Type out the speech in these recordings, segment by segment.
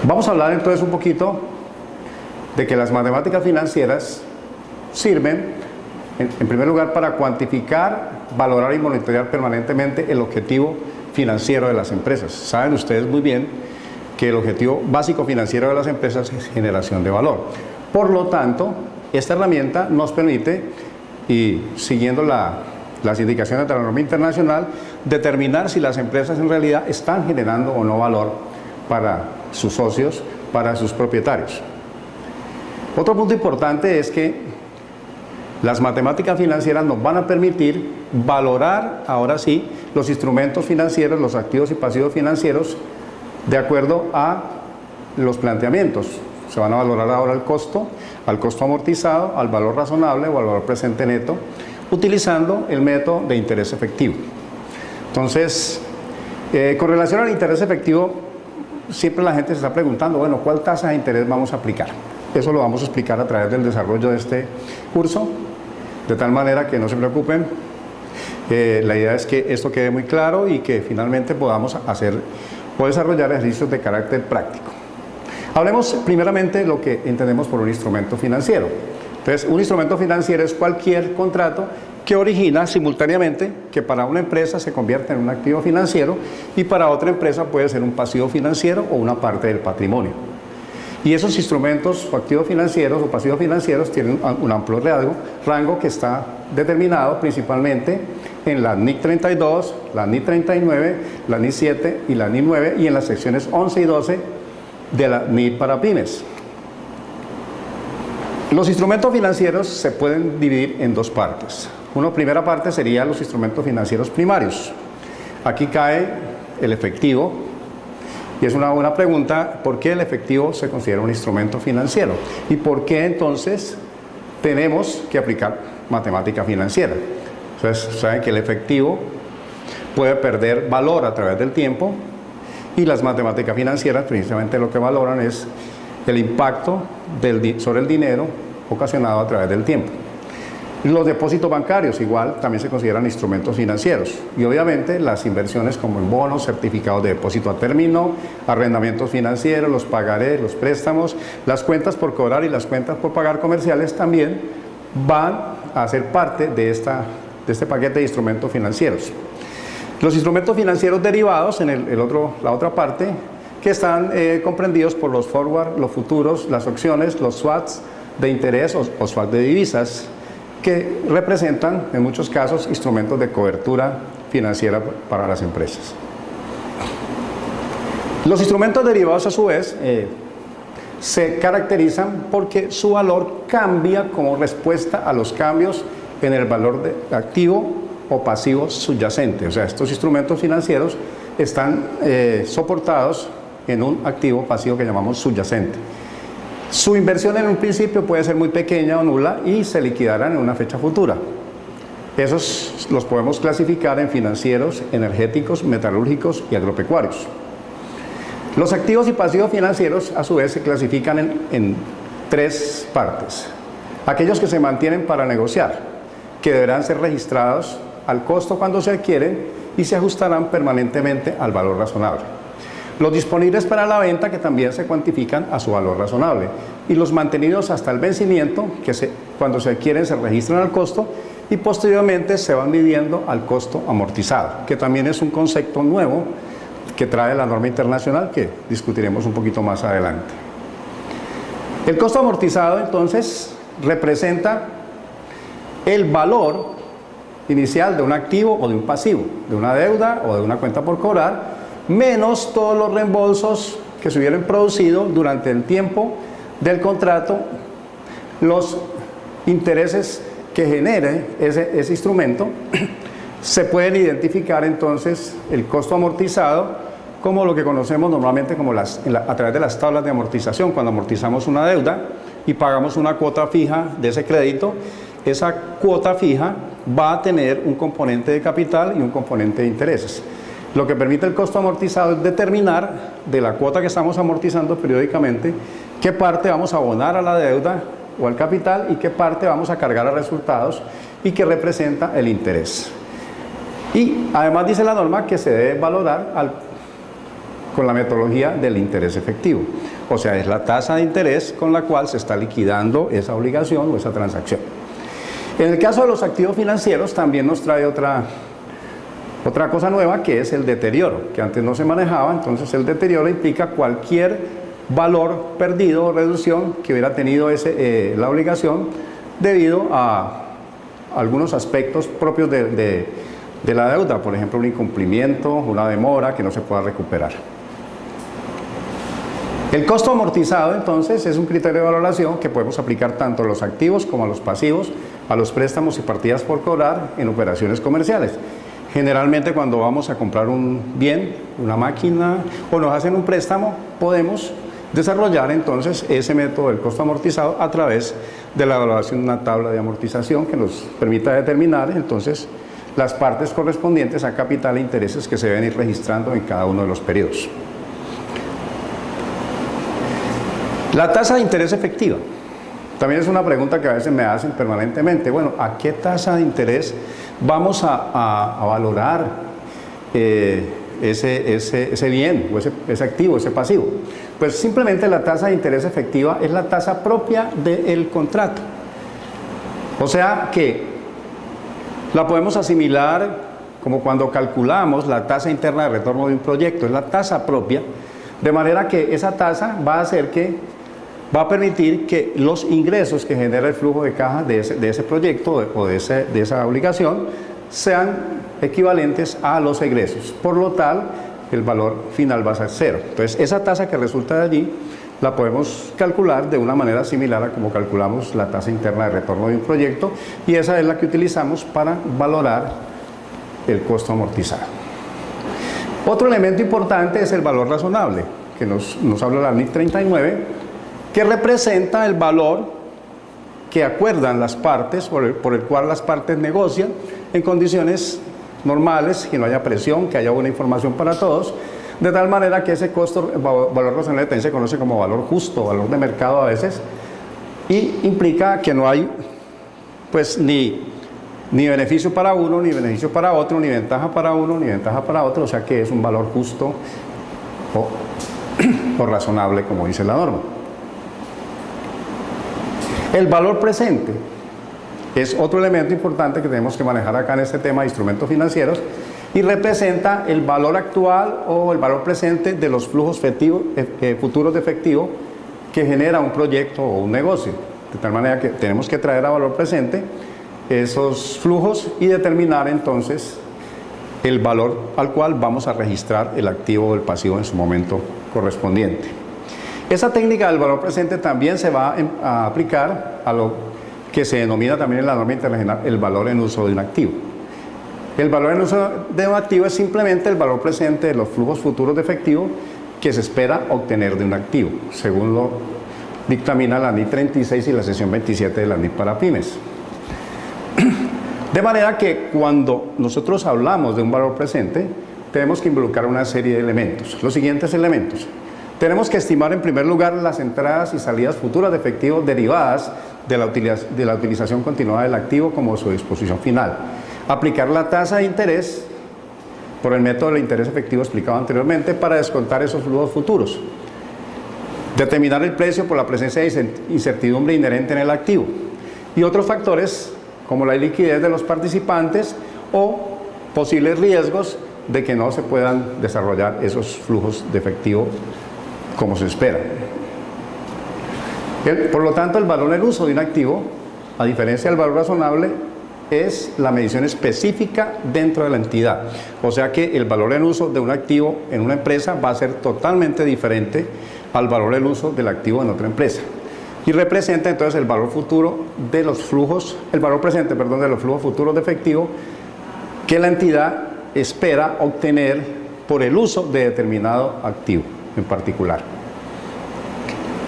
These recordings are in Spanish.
Vamos a hablar entonces un poquito de que las matemáticas financieras sirven, en primer lugar, para cuantificar, valorar y monitorear permanentemente el objetivo financiero de las empresas. Saben ustedes muy bien que el objetivo básico financiero de las empresas es generación de valor. Por lo tanto, esta herramienta nos permite, y siguiendo las indicaciones de la norma internacional, determinar si las empresas en realidad están generando o no valor para sus socios, para sus propietarios. Otro punto importante es que las matemáticas financieras nos van a permitir valorar, ahora sí, los instrumentos financieros, los activos y pasivos financieros, de acuerdo a los planteamientos. Se van a valorar ahora el costo, al costo amortizado, al valor razonable o al valor presente neto, utilizando el método de interés efectivo. Entonces, con relación al interés efectivo, siempre la gente se está preguntando, bueno, ¿cuál tasa de interés vamos a aplicar? Eso lo vamos a explicar a través del desarrollo de este curso, de tal manera que no se preocupen. La idea es que esto quede muy claro y que finalmente podamos hacer o desarrollar ejercicios de carácter práctico. Hablemos primeramente de lo que entendemos por un instrumento financiero. Entonces, un instrumento financiero es cualquier contrato que origina simultáneamente que para una empresa se convierta en un activo financiero y para otra empresa puede ser un pasivo financiero o una parte del patrimonio. Y esos instrumentos o activos financieros o pasivos financieros tienen un amplio rango que está determinado principalmente en la NIC 32, la NIC 39, la NIC 7 y la NIC 9 y en las secciones 11 y 12 de la NIC para pymes. Los instrumentos financieros se pueden dividir en dos partes. Una primera parte sería los instrumentos financieros primarios. Aquí cae el efectivo. Y es una buena pregunta, ¿por qué el efectivo se considera un instrumento financiero? ¿Y por qué entonces tenemos que aplicar matemática financiera? Entonces, saben que el efectivo puede perder valor a través del tiempo y las matemáticas financieras precisamente lo que valoran es el impacto sobre el dinero ocasionado a través del tiempo. Los depósitos bancarios igual también se consideran instrumentos financieros y obviamente las inversiones como en bonos, certificados de depósito a término, arrendamientos financieros, los pagarés, los préstamos, las cuentas por cobrar y las cuentas por pagar comerciales también van a ser parte de este paquete de instrumentos financieros. Los instrumentos financieros derivados en la otra parte que están comprendidos por los forward, los futuros, las opciones, los swaps de interés o swaps de divisas, que representan en muchos casos instrumentos de cobertura financiera para las empresas. Los instrumentos derivados a su vez se caracterizan porque su valor cambia como respuesta a los cambios en el valor de activo o pasivo subyacente. O sea, estos instrumentos financieros están soportados en un activo pasivo que llamamos subyacente. Su inversión en un principio puede ser muy pequeña o nula y se liquidarán en una fecha futura. Esos los podemos clasificar en financieros, energéticos, metalúrgicos y agropecuarios. Los activos y pasivos financieros a su vez se clasifican en tres partes. Aquellos que se mantienen para negociar, que deberán ser registrados al costo cuando se adquieren y se ajustarán permanentemente al valor razonable. Los disponibles para la venta, que también se cuantifican a su valor razonable, y los mantenidos hasta el vencimiento, que cuando se adquieren se registran al costo y posteriormente se van midiendo al costo amortizado, que también es un concepto nuevo que trae la norma internacional que discutiremos un poquito más adelante. El costo amortizado entonces representa el valor inicial de un activo o de un pasivo, de una deuda o de una cuenta por cobrar, menos todos los reembolsos que se hubieran producido durante el tiempo del contrato, los intereses que genere ese instrumento. Se pueden identificar entonces el costo amortizado como lo que conocemos normalmente como a través de las tablas de amortización. Cuando amortizamos una deuda y pagamos una cuota fija de ese crédito, esa cuota fija va a tener un componente de capital y un componente de intereses. Lo que permite el costo amortizado es determinar de la cuota que estamos amortizando periódicamente qué parte vamos a abonar a la deuda o al capital y qué parte vamos a cargar a resultados y qué representa el interés. Y además dice la norma que se debe valorar con la metodología del interés efectivo. O sea, es la tasa de interés con la cual se está liquidando esa obligación o esa transacción. En el caso de los activos financieros también nos trae otra cosa nueva, que es el deterioro, que antes no se manejaba. Entonces el deterioro implica cualquier valor perdido o reducción que hubiera tenido la obligación debido a algunos aspectos propios de la deuda, por ejemplo un incumplimiento, una demora que no se pueda recuperar. El costo amortizado entonces es un criterio de valoración que podemos aplicar tanto a los activos como a los pasivos, a los préstamos y partidas por cobrar en operaciones comerciales. Generalmente cuando vamos a comprar un bien, una máquina o nos hacen un préstamo, podemos desarrollar entonces ese método del costo amortizado a través de la evaluación de una tabla de amortización que nos permita determinar entonces las partes correspondientes a capital e intereses que se deben ir registrando en cada uno de los periodos. La tasa de interés efectiva también es una pregunta que a veces me hacen permanentemente. Bueno, ¿a qué tasa de interés vamos a valorar ese bien o ese activo, ese pasivo? Pues simplemente la tasa de interés efectiva es la tasa propia del contrato. O sea que la podemos asimilar como cuando calculamos la tasa interna de retorno de un proyecto, es la tasa propia, de manera que esa tasa va a permitir que los ingresos que genera el flujo de caja de ese proyecto o de esa obligación sean equivalentes a los egresos. Por lo tal, el valor final va a ser cero. Entonces, esa tasa que resulta de allí la podemos calcular de una manera similar a como calculamos la tasa interna de retorno de un proyecto, y esa es la que utilizamos para valorar el costo amortizado. Otro elemento importante es el valor razonable, que nos habla la NIC 39, que representa el valor que acuerdan las partes, por el cual las partes negocian en condiciones normales, que no haya presión, que haya buena información para todos, de tal manera que ese valor razonable también se conoce como valor justo, valor de mercado a veces, y implica que no hay pues ni beneficio para uno, ni beneficio para otro, ni ventaja para uno, ni ventaja para otro, o sea que es un valor justo o razonable, como dice la norma. El valor presente es otro elemento importante que tenemos que manejar acá en este tema de instrumentos financieros, y representa el valor actual o el valor presente de los flujos futuros de efectivo que genera un proyecto o un negocio. De tal manera que tenemos que traer a valor presente esos flujos y determinar entonces el valor al cual vamos a registrar el activo o el pasivo en su momento correspondiente. Esa técnica del valor presente también se va a aplicar a lo que se denomina también en la norma internacional el valor en uso de un activo. El valor en uso de un activo es simplemente el valor presente de los flujos futuros de efectivo que se espera obtener de un activo, según lo dictamina la NIC 36 y la sección 27 de la NIC para pymes. De manera que cuando nosotros hablamos de un valor presente, tenemos que involucrar una serie de elementos. Los siguientes elementos. Tenemos que estimar en primer lugar las entradas y salidas futuras de efectivo derivadas de la utilización continuada del activo como su disposición final. Aplicar la tasa de interés por el método del interés efectivo explicado anteriormente para descontar esos flujos futuros. Determinar el precio por la presencia de incertidumbre inherente en el activo. Y otros factores como la liquidez de los participantes o posibles riesgos de que no se puedan desarrollar esos flujos de efectivo como se espera. Por lo tanto, el valor en uso de un activo, a diferencia del valor razonable, es la medición específica dentro de la entidad. O sea que el valor en uso de un activo en una empresa va a ser totalmente diferente al valor en uso del activo en otra empresa. Y representa entonces el valor futuro de los flujos, el valor presente, perdón, de los flujos futuros de efectivo que la entidad espera obtener por el uso de determinado activo en particular.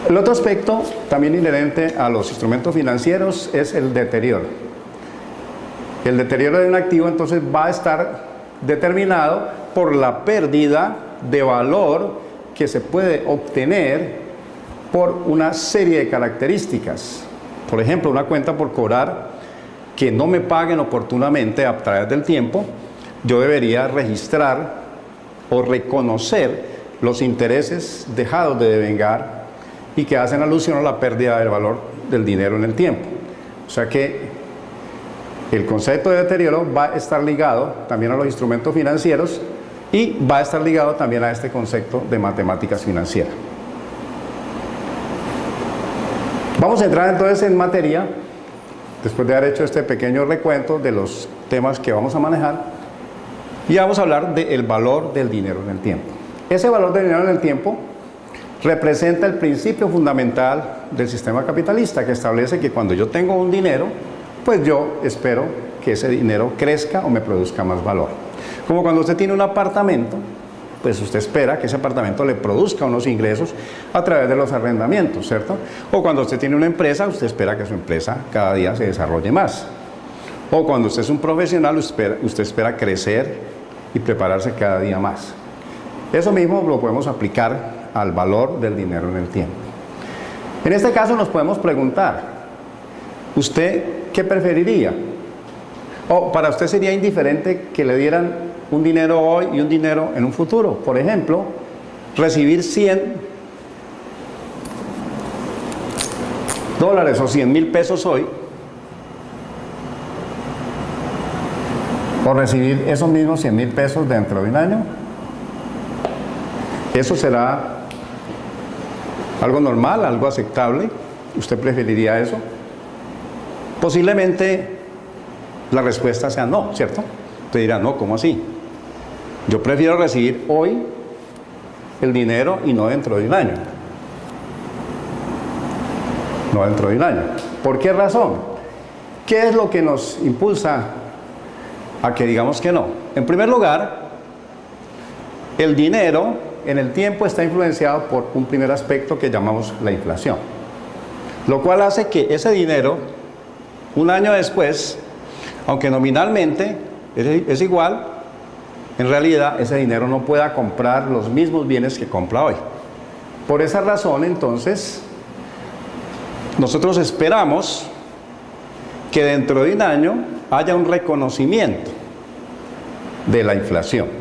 El otro aspecto también inherente a los instrumentos financieros es el deterioro. El deterioro de un activo entonces va a estar determinado por la pérdida de valor que se puede obtener por una serie de características. Por ejemplo, una cuenta por cobrar que no me paguen oportunamente a través del tiempo, yo debería registrar o reconocer los intereses dejados de devengar y que hacen alusión a la pérdida del valor del dinero en el tiempo. O sea que el concepto de deterioro va a estar ligado también a los instrumentos financieros y va a estar ligado también a este concepto de matemáticas financieras. Vamos a entrar entonces en materia, después de haber hecho este pequeño recuento de los temas que vamos a manejar, y vamos a hablar del valor del dinero en el tiempo. Ese valor del dinero en el tiempo representa el principio fundamental del sistema capitalista, que establece que cuando yo tengo un dinero, pues yo espero que ese dinero crezca o me produzca más valor. Como cuando usted tiene un apartamento, pues usted espera que ese apartamento le produzca unos ingresos a través de los arrendamientos, ¿cierto? O cuando usted tiene una empresa, usted espera que su empresa cada día se desarrolle más. O cuando usted es un profesional, usted espera crecer y prepararse cada día más. Eso mismo lo podemos aplicar al valor del dinero en el tiempo. En este caso nos podemos preguntar, ¿usted qué preferiría? ¿O para usted sería indiferente que le dieran un dinero hoy y un dinero en un futuro? Por ejemplo, recibir $100 o 100,000 pesos hoy, o recibir esos mismos 100,000 pesos dentro de un año. ¿Eso será algo normal, algo aceptable? ¿Usted preferiría eso? Posiblemente la respuesta sea no, ¿cierto? Usted dirá, no, ¿cómo así? Yo prefiero recibir hoy el dinero y no dentro de un año. No dentro de un año. ¿Por qué razón? ¿Qué es lo que nos impulsa a que digamos que no? En primer lugar, el dinero en el tiempo está influenciado por un primer aspecto que llamamos la inflación, lo cual hace que ese dinero, un año después, aunque nominalmente es igual, en realidad ese dinero no pueda comprar los mismos bienes que compra hoy. Por esa razón, entonces, nosotros esperamos que dentro de un año haya un reconocimiento de la inflación.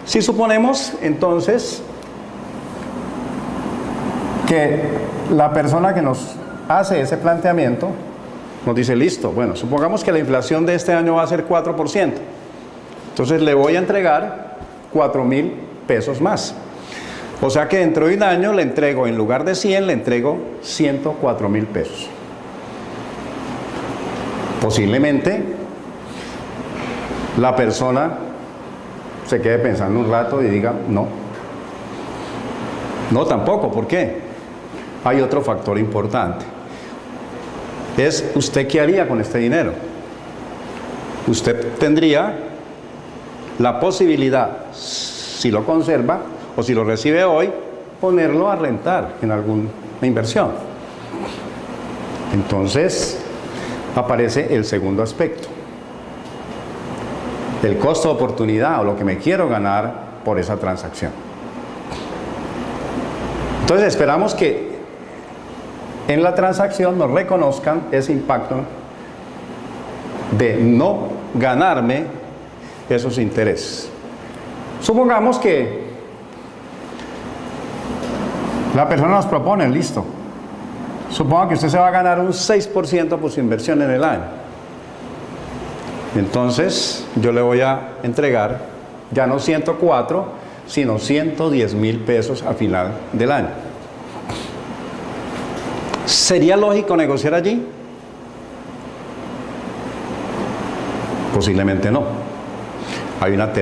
Si suponemos entonces que la persona que nos hace ese planteamiento nos dice, listo, bueno, supongamos que la inflación de este año va a ser 4%, entonces le voy a entregar 4,000 pesos más. O sea que dentro de un año le entrego, en lugar de 100, le entrego 104,000 pesos. Posiblemente la persona se quede pensando un rato y diga, no. No tampoco, ¿por qué? Hay otro factor importante. Es, ¿usted qué haría con este dinero? Usted tendría la posibilidad, si lo conserva o si lo recibe hoy, ponerlo a rentar en alguna inversión. Entonces aparece el segundo aspecto, el costo de oportunidad o lo que me quiero ganar por esa transacción. Entonces esperamos que en la transacción nos reconozcan ese impacto de no ganarme esos intereses. Supongamos que la persona nos propone, listo, suponga que usted se va a ganar un 6% por su inversión en el año. Entonces yo le voy a entregar ya no 104, sino 110,000 pesos a final del año. ¿Sería lógico negociar allí? Posiblemente no. Hay un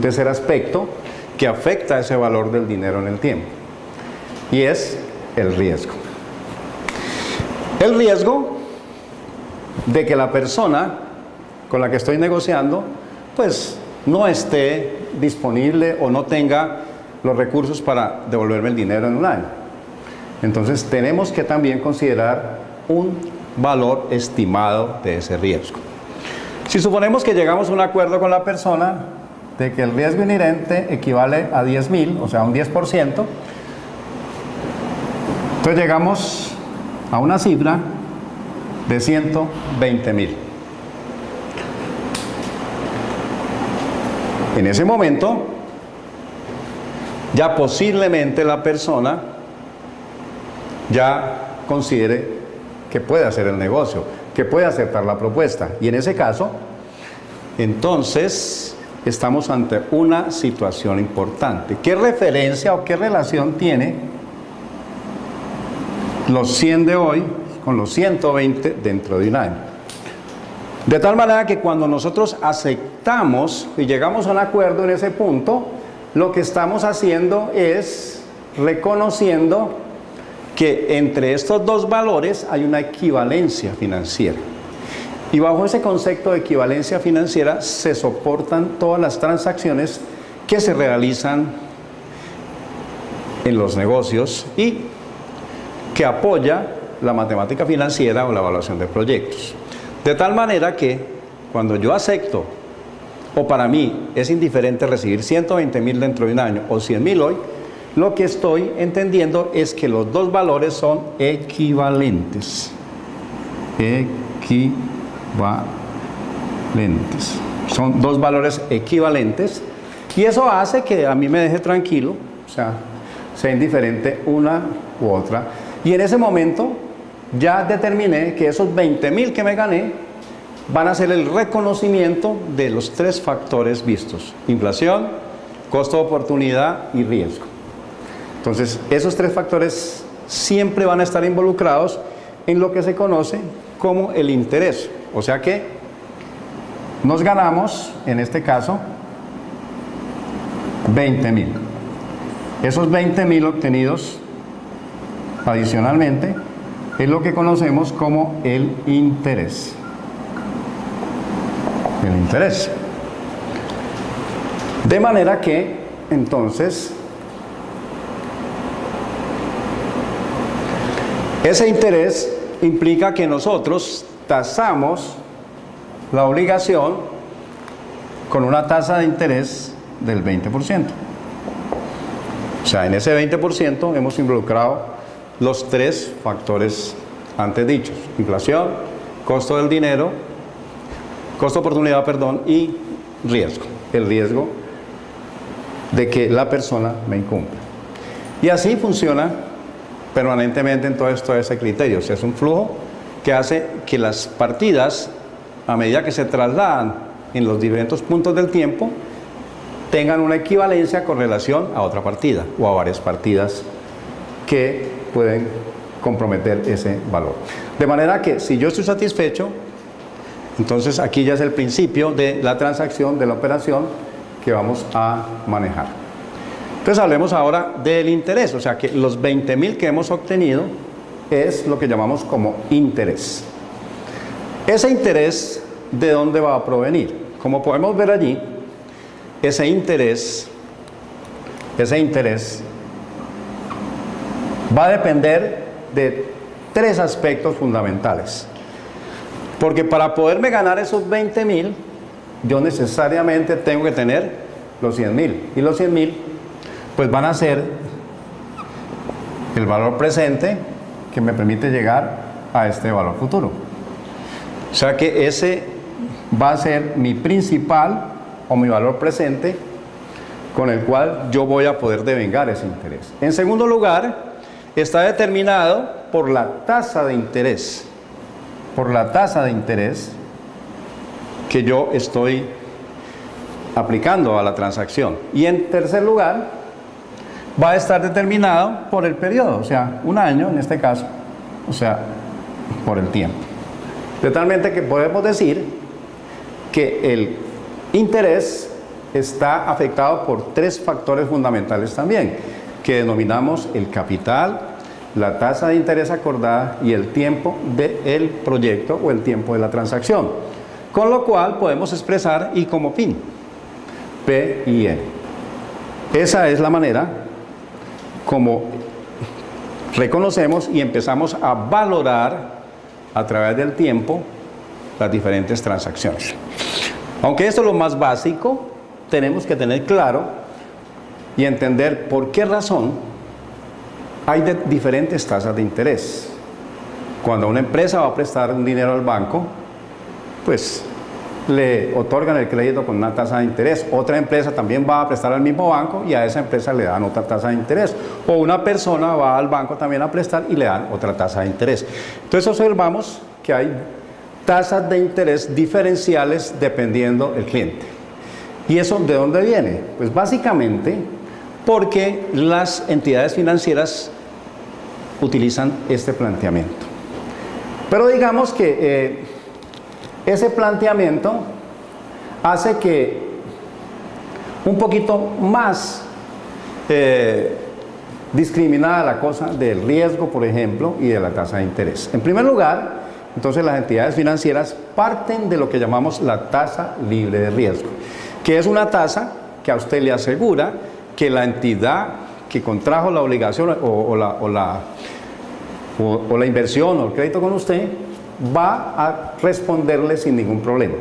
tercer aspecto que afecta ese valor del dinero en el tiempo, y es el riesgo. El riesgo de que la persona con la que estoy negociando pues no esté disponible o no tenga los recursos para devolverme el dinero en un año. Entonces tenemos que también considerar un valor estimado de ese riesgo. Si suponemos que llegamos a un acuerdo con la persona de que el riesgo inherente equivale a 10,000, o sea, un 10%, entonces llegamos a una cifra de 120,000. En ese momento, ya posiblemente la persona ya considere que puede hacer el negocio, que puede aceptar la propuesta. Y en ese caso, entonces, estamos ante una situación importante. ¿Qué referencia o qué relación tiene los 100 de hoy con los 120 dentro de un año? De tal manera que cuando nosotros aceptamos y llegamos a un acuerdo en ese punto, lo que estamos haciendo es reconociendo que entre estos dos valores hay una equivalencia financiera. Y bajo ese concepto de equivalencia financiera se soportan todas las transacciones que se realizan en los negocios y que apoya la matemática financiera o la evaluación de proyectos. De tal manera que cuando yo acepto, o para mí es indiferente recibir 120.000 dentro de un año o 100.000 hoy, lo que estoy entendiendo es que los dos valores son equivalentes. Son dos valores equivalentes y eso hace que a mí me deje tranquilo, o sea, sea indiferente una u otra. Y en ese momento ya determiné que esos 20.000 que me gané van a ser el reconocimiento de los tres factores vistos: inflación, costo de oportunidad y riesgo. Entonces, esos tres factores siempre van a estar involucrados en lo que se conoce como el interés. O sea que nos ganamos, en este caso, 20.000. Esos 20.000 obtenidos adicionalmente es lo que conocemos como el interés. El interés. De manera que, entonces, ese interés implica que nosotros tasamos la obligación con una tasa de interés del 20%. O sea, en ese 20% hemos involucrado los tres factores antes dichos: inflación, costo del dinero, costo de oportunidad, perdón, y riesgo. El riesgo de que la persona me incumpla. Y así funciona permanentemente en todo ese criterio. O sea, es un flujo que hace que las partidas, a medida que se trasladan en los diferentes puntos del tiempo, tengan una equivalencia con relación a otra partida o a varias partidas que pueden comprometer ese valor. De manera que si yo estoy satisfecho, entonces aquí ya es el principio de la transacción, de la operación que vamos a manejar. Entonces hablemos ahora del interés, o sea que los 20.000 que hemos obtenido es lo que llamamos como interés. Ese interés, ¿de dónde va a provenir? Como podemos ver allí, ese interés va a depender de tres aspectos fundamentales. Porque para poderme ganar esos 20.000, yo necesariamente tengo que tener los 100.000. Y los 100.000 pues van a ser el valor presente que me permite llegar a este valor futuro. O sea que ese va a ser mi principal o mi valor presente con el cual yo voy a poder devengar ese interés. En segundo lugar, está determinado por la tasa de interés. Por la tasa de interés que yo estoy aplicando a la transacción. Y en tercer lugar, va a estar determinado por el periodo, o sea, un año en este caso, o sea, por el tiempo. Totalmente que podemos decir que el interés está afectado por tres factores fundamentales también, que denominamos el capital, la tasa de interés acordada y el tiempo del proyecto o el tiempo de la transacción. Con lo cual podemos expresar I como PIN, P y N. Esa es la manera como reconocemos y empezamos a valorar a través del tiempo las diferentes transacciones. Aunque esto es lo más básico, tenemos que tener claro y entender por qué razón hay diferentes tasas de interés. Cuando una empresa va a prestar un dinero al banco, pues le otorgan el crédito con una tasa de interés. Otra empresa también va a prestar al mismo banco y a esa empresa le dan otra tasa de interés. O una persona va al banco también a prestar y le dan otra tasa de interés. Entonces observamos que hay tasas de interés diferenciales dependiendo del cliente. ¿Y eso de dónde viene? Pues básicamente porque las entidades financieras utilizan este planteamiento. Pero digamos que ese planteamiento hace que un poquito más discriminada la cosa del riesgo, por ejemplo, y de la tasa de interés. En primer lugar, entonces las entidades financieras parten de lo que llamamos la tasa libre de riesgo, que es una tasa que a usted le asegura que la entidad que contrajo la obligación o la inversión o el crédito con usted va a responderle sin ningún problema.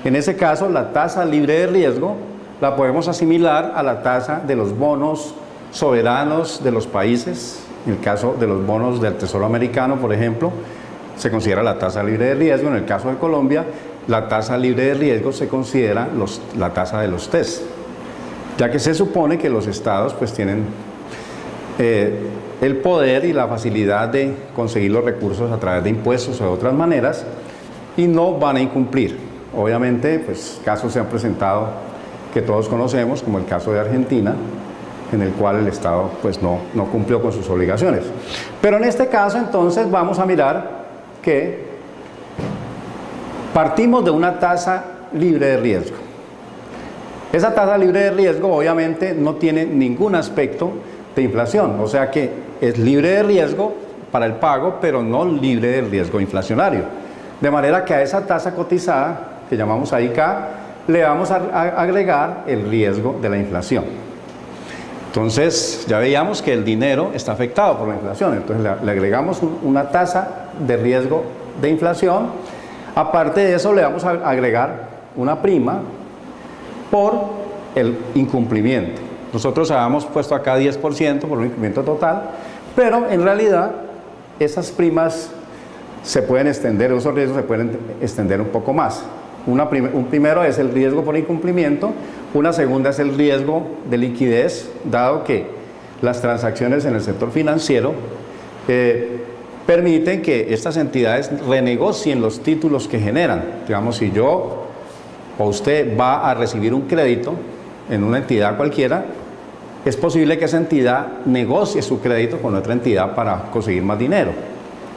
En ese caso, la tasa libre de riesgo la podemos asimilar a la tasa de los bonos soberanos de los países. En el caso de los bonos del Tesoro americano, por ejemplo, se considera la tasa libre de riesgo. En el caso de Colombia, la tasa libre de riesgo se considera la tasa de los TES, ya que se supone que los estados pues tienen el poder y la facilidad de conseguir los recursos a través de impuestos o de otras maneras y no van a incumplir. Obviamente, pues casos se han presentado que todos conocemos, como el caso de Argentina, en el cual el Estado pues no cumplió con sus obligaciones. Pero en este caso, entonces, vamos a mirar que partimos de una tasa libre de riesgo. Esa tasa libre de riesgo, obviamente, no tiene ningún aspecto de inflación, o sea que es libre de riesgo para el pago, pero no libre del riesgo inflacionario. De manera que a esa tasa cotizada, que llamamos AIK, le vamos a agregar el riesgo de la inflación. Entonces, ya veíamos que el dinero está afectado por la inflación, entonces le agregamos una tasa de riesgo de inflación. Aparte de eso, le vamos a agregar una prima por el incumplimiento. Nosotros habíamos puesto acá 10% por un incremento total, pero en realidad esas primas se pueden extender, esos riesgos se pueden extender un poco más. Un primero es el riesgo por incumplimiento, una segunda es el riesgo de liquidez, dado que las transacciones en el sector financiero permiten que estas entidades renegocien los títulos que generan. Digamos, si yo o usted va a recibir un crédito en una entidad cualquiera, es posible que esa entidad negocie su crédito con otra entidad para conseguir más dinero,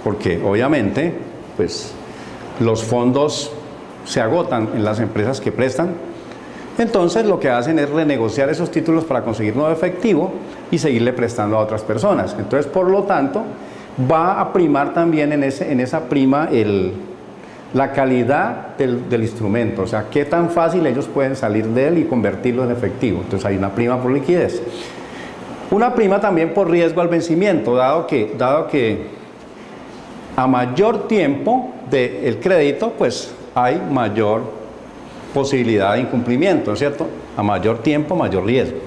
porque obviamente pues los fondos se agotan en las empresas que prestan. Entonces lo que hacen es renegociar esos títulos para conseguir nuevo efectivo y seguirle prestando a otras personas. Entonces, por lo tanto, va a primar también en esa prima la calidad del instrumento, o sea, qué tan fácil ellos pueden salir de él y convertirlo en efectivo. Entonces hay una prima por liquidez. Una prima también por riesgo al vencimiento, dado que a mayor tiempo del crédito, pues hay mayor posibilidad de incumplimiento, ¿no es cierto? A mayor tiempo, mayor riesgo.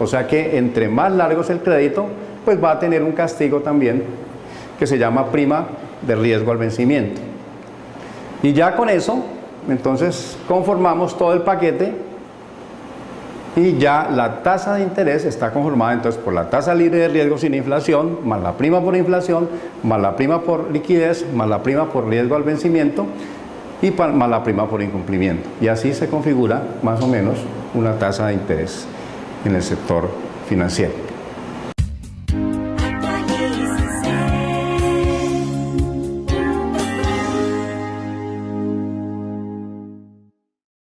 O sea que entre más largo es el crédito, pues va a tener un castigo también que se llama prima de riesgo al vencimiento. Y ya con eso, entonces conformamos todo el paquete y ya la tasa de interés está conformada entonces por la tasa libre de riesgo sin inflación, más la prima por inflación, más la prima por liquidez, más la prima por riesgo al vencimiento y más la prima por incumplimiento. Y así se configura más o menos una tasa de interés en el sector financiero.